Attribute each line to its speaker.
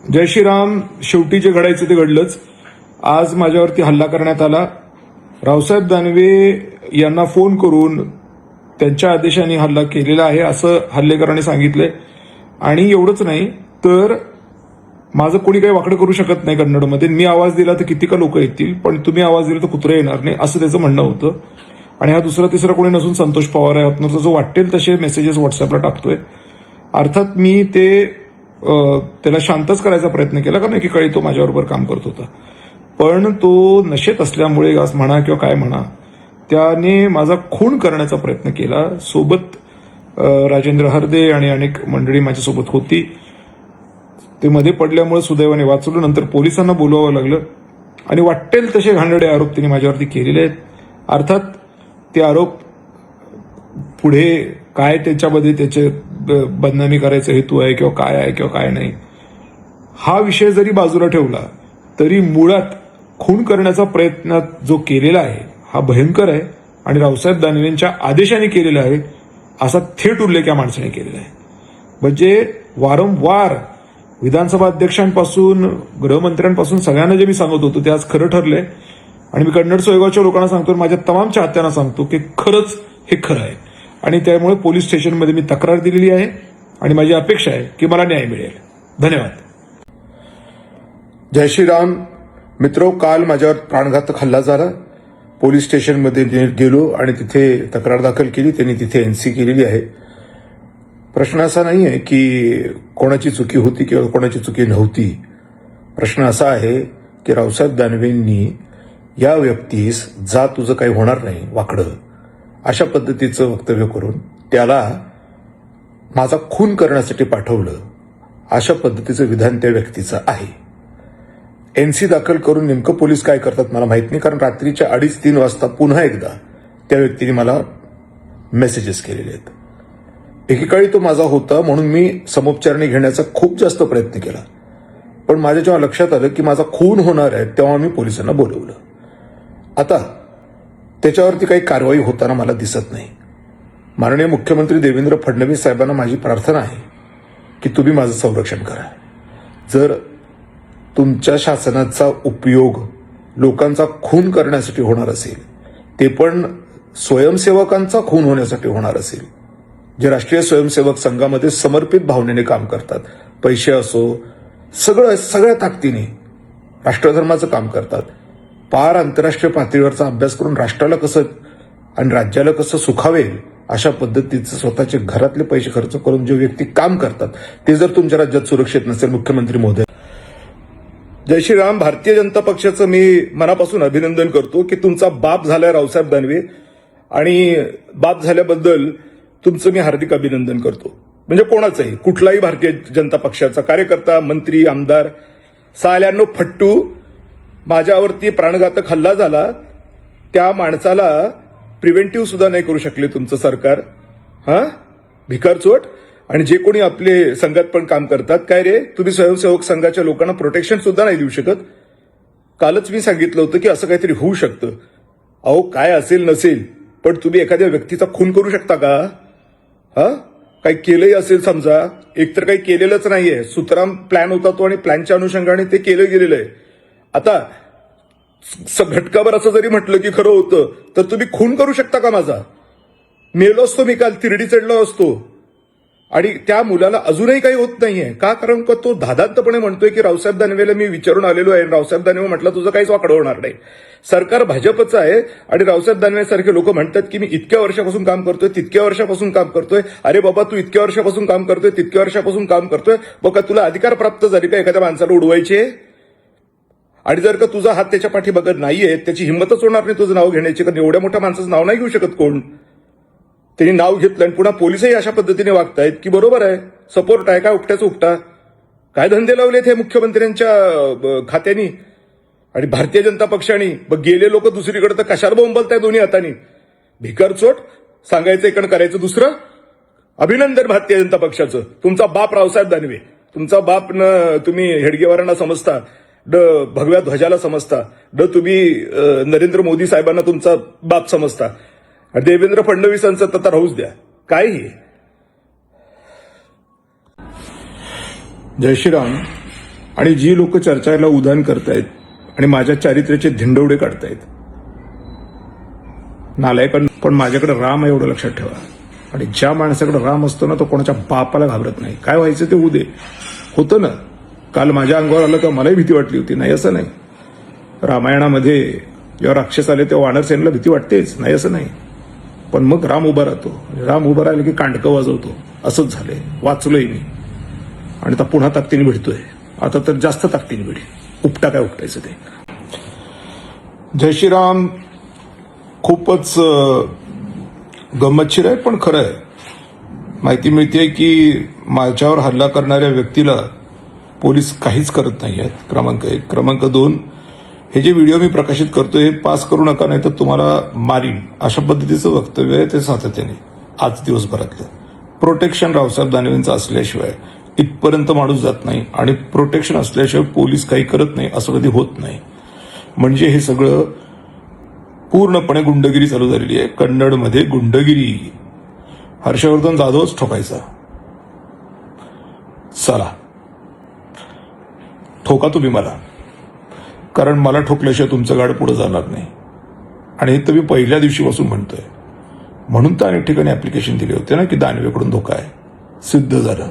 Speaker 1: जय श्रीराम. शेवटी जे घडायचं ते घडलंच. आज माझ्यावरती हल्ला करण्यात आला. रावसाहेब दानवे यांना फोन करून त्यांच्या आदेशाने हल्ला केलेला आहे असं हल्लेकराने सांगितलंय. आणि एवढंच नाही तर माझं कोणी काही वाकडं करू शकत नाही. कन्नडमध्ये मी आवाज दिला तर किती का लोक येतील, पण तुम्ही आवाज दिला तर कुत्रे येणार नाही असं त्याचं म्हणणं होतं. आणि हा दुसरा तिसरा कोणी नसून संतोष पवार आहे. आपलं जो वाटेल तसे मेसेजेस व्हॉट्सअपला टाकतोय. अर्थात मी ते त्याला शांतच करायचा प्रयत्न केला, कारण एकीकडे तो माझ्याबरोबर काम करत होता. पण तो नशेत असल्यामुळे आज म्हणा किंवा काय म्हणा त्याने माझा खून करण्याचा प्रयत्न केला. सोबत राजेंद्र हरदे आणि अनेक मंडळी माझ्यासोबत होती. ते मध्ये पडल्यामुळे सुदैवाने वाचलो. नंतर पोलिसांना बोलवावं लागलं आणि वाटेल तसे घाणेरडे आरोप त्यांनी माझ्यावरती केलेले आहेत. अर्थात ते आरोप पुढे काय त्याच्यामध्ये त्याचे बदनामी करायचा हेतू आहे किंवा काय आहे किंवा काय नाही, हा विषय जरी बाजूला ठेवला तरी मुळात खून करण्याचा प्रयत्न जो केलेला आहे हा भयंकर आहे आणि रावसाहेब दानवेंच्या आदेशाने केलेला आहे असा थेट उल्लेख या माणसाने केलेला आहे. म्हणजे वारंवार विधानसभा अध्यक्षांपासून गृहमंत्र्यांपासून सगळ्यांना जे मी सांगत होतो ते आज खरं ठरलंय. आणि मी कन्नड सोयगावच्या लोकांना सांगतो, माझ्या तमाम चाहत्यांना सांगतो की खरंच हे खरं आहे. आणि त्यामुळे पोलीस स्टेशनमध्ये मी तक्रार दिलेली आहे आणि माझी अपेक्षा आहे की मला न्याय मिळेल. धन्यवाद.
Speaker 2: जय श्रीराम. मित्रो, काल माझ्यावर प्राणघातक हल्ला झाला. पोलीस स्टेशनमध्ये गेलो आणि तिथे तक्रार दाखल केली. त्यांनी तिथे एनसी केलेली आहे. प्रश्न असा नाही आहे की कोणाची चुकी होती किंवा कोणाची चुकी नव्हती. प्रश्न असा आहे की रावसाहेब दानवेंनी या व्यक्तीस जा तुझं काही होणार नाही वाकडं अशा पद्धतीचं वक्तव्य करून त्याला माझा खून करण्यासाठी पाठवलं. अशा पद्धतीचं विधान त्या व्यक्तीचं आहे. एनसी दाखल करून नेमकं पोलीस काय करतात मला माहित नाही, कारण रात्रीच्या 2:30-3 वाजता पुन्हा एकदा त्या व्यक्तीने मला मेसेजेस केलेले आहेत. एकेकाळी तो माझा होता म्हणून मी समोपचारणी घेण्याचा खूप जास्त प्रयत्न केला. पण माझ्या जेव्हा लक्षात आलं की माझा खून होणार आहे तेव्हा मी पोलिसांना बोलवलं. आता त्याच्यावरती काही कारवाई होताना मला दिसत नाही. माननीय मुख्यमंत्री देवेंद्र फडणवीस साहेबांना माझी प्रार्थना आहे की तुम्ही माझं संरक्षण करा. जर तुमच्या शासनाचा उपयोग लोकांचा खून करण्यासाठी होणार असेल, ते पण स्वयंसेवकांचा खून होण्यासाठी होणार असेल, जे राष्ट्रीय स्वयंसेवक संघामध्ये समर्पित भावनेने काम करतात, पैसे असो सगळ्या ताकदीने राष्ट्रधर्माचं काम करतात, पार आंतरराष्ट्रीय पातळीवरचा अभ्यास करून राष्ट्राला कसं आणि राज्याला कसं सुखावेल अशा पद्धतीचं स्वतःचे घरातले पैसे खर्च करून जे व्यक्ती काम करतात ते जर तुमच्या राज्यात सुरक्षित नसेल, मुख्यमंत्री महोदय.
Speaker 3: जय श्रीराम. भारतीय जनता पक्षाचं मी मनापासून अभिनंदन करतो की तुमचा बाप झालाय रावसाहेब दानवे, आणि बाप झाल्याबद्दल तुमचं मी हार्दिक अभिनंदन करतो. म्हणजे कोणाचंही, कुठलाही भारतीय जनता पक्षाचा कार्यकर्ता, मंत्री, आमदार, साल्यांनो फट्टू, माझ्यावरती प्राणघातक हल्ला झाला त्या माणसाला प्रिव्हेंटिव्ह सुद्धा नाही करू शकले तुमचं सरकार. भिकारचोट. आणि जे कोणी आपले संघात पण काम करतात, काय रे तुम्ही स्वयंसेवक संघाच्या लोकांना प्रोटेक्शन सुद्धा नाही देऊ शकत. कालच मी सांगितलं होतं की असं काहीतरी होऊ शकतं. अहो काय असेल नसेल, पण तुम्ही एखाद्या व्यक्तीचा खून करू शकता का? काही केलंही असेल समजा, एकतर काही केलेलंच नाहीये, सुतराम प्लॅन होता तो आणि प्लॅनच्या अनुषंगाने ते केलं गेलेलं आहे. आता घटकाभर असं जरी म्हटलं की खरं होतं तर तुम्ही खून करू शकता का माझा? मेलो असतो मी काल, तिरडी चढलो असतो. आणि त्या मुलाला अजूनही काही होत नाहीये का? कारण तो धादांतपणे म्हणतोय की रावसाहेब दानवेला मी विचारून आलेलो आहे. रावसाहेब दानवे म्हटलं तुझं काहीच वाकडं होणार नाही. सरकार भाजपचं आहे आणि रावसाहेब दानवे सारखे लोक म्हणतात की मी इतक्या वर्षापासून काम करतोय, तितक्या वर्षापासून काम करतोय. अरे बाबा, तू इतक्या वर्षापासून काम करतोय, तितक्या वर्षापासून काम करतोय, बघा तुला अधिकार प्राप्त झाले का एखाद्या माणसाला उडवायचे? आणि जर का तुझा हात त्याच्या पाठीमागं नाहीये, त्याची हिंमतच होणार नाही तुझं नाव घेण्याची, कारण एवढ्या मोठ्या माणसाचं नाव नाही घेऊ शकत कोण. त्यांनी नाव घेतलं आणि पुन्हा पोलिसही अशा पद्धतीने वागतायत की बरोबर आहे, सपोर्ट आहे, काय उपट्याचा उपटा, काय धंदे लावलेत हे मुख्यमंत्र्यांच्या खात्यानी आणि भारतीय जनता पक्षाने. गेले लोक दुसरीकडे तर कशाला बोंबलताय दोन्ही हातानी. भिकारचोट. सांगायचं इकडं करायचं दुसरं. अभिनंदन भारतीय जनता पक्षाचं. तुमचा बाप रावसाहेब दानवे, तुमचा बाप न तुम्ही हेडगेवारांना समजता, ड भगव्या ध्वजाला समजता, ड तुम्ही नरेंद्र मोदी साहेबांना तुमचा बाप समजता. देवेंद्र फडणवीसांचं तर राहूच द्या. काय हे?
Speaker 2: जय श्रीराम.
Speaker 1: आणि जी लोक चर्चाला उधाण करतायत आणि माझ्या चारित्र्याचे धिंडवडे काढतायत, नालायकांना, पण माझ्याकडे राम आहे एवढं लक्षात ठेवा. आणि ज्या माणसाकडे राम असतो ना, तो कोणाच्या बापाला घाबरत नाही. काय व्हायचं ते होऊ दे. होतं ना, काल माझ्या अंगावर आलं तेव्हा मलाही भीती वाटली होती, नाही असं नाही. रामायणामध्ये जेव्हा राक्षस आले तेव्हा वानरसेनेला भीती वाटतेच, नाही असं नाही. पण मग राम उभा राहतो. राम उभा राहिला की कांडकं वाजवतो. असंच झालंय, वाचलोय मी. आणि आता पुन्हा ताकदीने भिडतोय. आता तर जास्त ताकदीने भिडेल. उपटा काय उपटायचं ते. जय श्रीराम खूपच गंमतशीर आहे, पण खरं आहे. माहिती मिळते की माझ्यावर हल्ला करणाऱ्या व्यक्तीला पोलीस काहीच करत नाही आहेत. क्रमांक 1. क्रमांक 2, हे जे व्हिडिओ मी प्रकाशित करतोय हे पास करू नका, नाही तर तुम्हाला मारीन, अशा पद्धतीचं वक्तव्य आहे ते सातत्याने आज दिवसभरातलं. प्रोटेक्शन रावसाहेब दानवेंचं असल्याशिवाय इथपर्यंत माणूस जात नाही, आणि प्रोटेक्शन असल्याशिवाय पोलीस काही करत नाही असं कधी होत नाही. म्हणजे हे सगळं पूर्णपणे गुंडगिरी चालू झालेली आहे. कन्नडमध्ये गुंडगिरी. हर्षवर्धन जाधवच ठोकायचा. चला ठोका तुम्ही मला, कारण मला ठोकल्याशिवाय तुमचं गाड पुढे जाणार नाही. आणि हे तर मी पहिल्या दिवशीपासून म्हणतोय. म्हणून तर अनेक ठिकाणी ऍप्लिकेशन दिले होते ना की दानवेकडून धोका आहे. सिद्ध झालं.